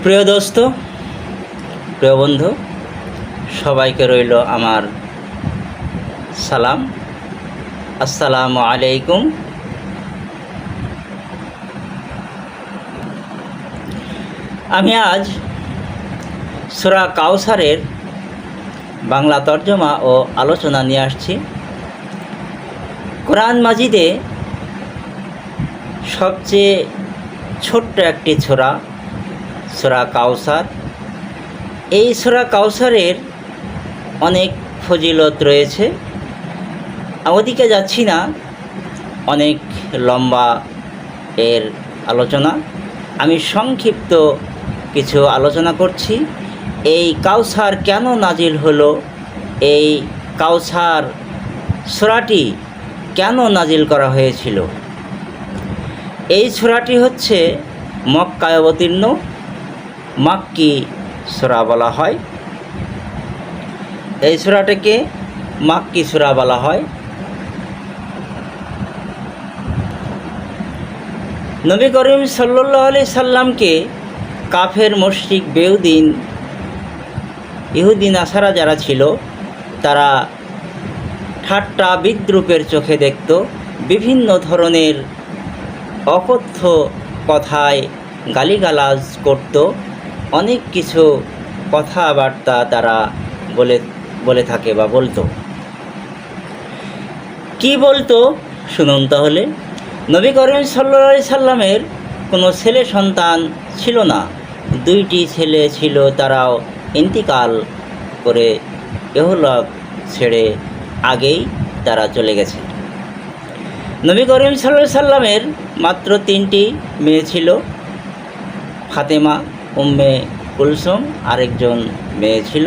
প্রিয় দোস্ত, প্রিয় বন্ধু, সবাইকে রইল আমার সালাম। আসসালামু আলাইকুম। আমি আজ সূরা কাউসারের বাংলা তর্জমা ও আলোচনা নিয়ে আসছি। কোরআন মাজিদে সবচেয়ে ছোট্ট একটি সূরা কাউসার। এই সূরা কাউসারের অনেক ফজিলত রয়েছে। ওদিকে যাচ্ছি না, অনেক লম্বা এর আলোচনা। আমি সংক্ষিপ্ত কিছু আলোচনা করছি। এই কাউসার কেন নাজিল হলো, এই কাউসার সূরাটি কেন নাজিল করা হয়েছিল। এই সূরাটি হচ্ছে মক্কায় অবতীর্ণ, মাক্কি সূরা বলা হয়। এই সূরাটিকে মাক্কি সূরা বলা হয়। নবী করিম সাল্লাল্লাহু আলাইহি সাল্লামকে কাফের মুশরিক বেউদিন ইহুদি নাসারা যারা ছিল, তারা ঠাট্টা বিদ্রূপের চোখে দেখত। বিভিন্ন ধরনের অকথ্য কথায় গালিগালাজ করত। অনেক কিছু কথাবার্তা তারা বলে থাকে বা বলতো। কি বলতো শুনুন তাহলে। নবী করিম সাল্লাল্লাহু আলাইহি সাল্লামের কোনো ছেলে সন্তান ছিল না। দুইটি ছেলে ছিল, তারাও ইন্তিকাল করে ইহলোক ছেড়ে আগেই তারা চলে গেছে। নবী করিম সাল্লাল্লাহু আলাইহি সাল্লামের মাত্র 3টি মেয়ে ছিল, ফাতেমা, উম্মে কুলসুম, আরেকজন মেয়ে ছিল।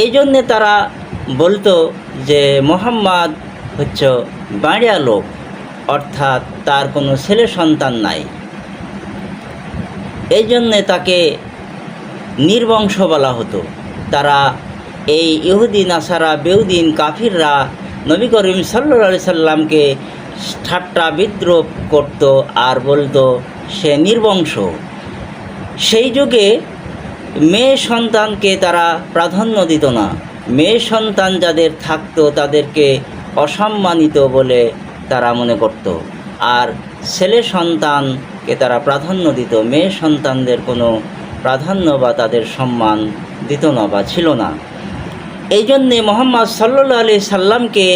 এই জন্যে তারা বলতো যে মুহাম্মদ হচ্ছে বাঁড়িয়া লোক, অর্থাৎ তার কোনো ছেলে সন্তান নাই। এই জন্যে তাকে নির্বংশ বলা হতো। তারা এই ইহুদি নাসারা বেউদিন কাফিররা নবী করিম সাল্লাল্লাহু আলাইহি সাল্লামকে ঠাট্টা বিদ্রূপ করত আর বলতো সে নির্বংশ। সেই যুগে মেয়ে সন্তানকে তারা প্রাধান্য দিত না। মেয়ে সন্তান যাদের থাকতো তাদেরকে অসম্মানিত বলে তারা মনে করত, আর ছেলে সন্তানকে তারা প্রাধান্য দিত। মেয়ে সন্তানদের কোনো প্রাধান্য বা তাদের সম্মান দিত না বা ছিল না। এই জন্যে মুহাম্মদ সাল্লাল্লাহু আলাইহি সাল্লামকে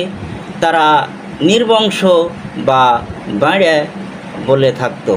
তারা নির্বংশ বা বাঁড়া বলে থাকতো।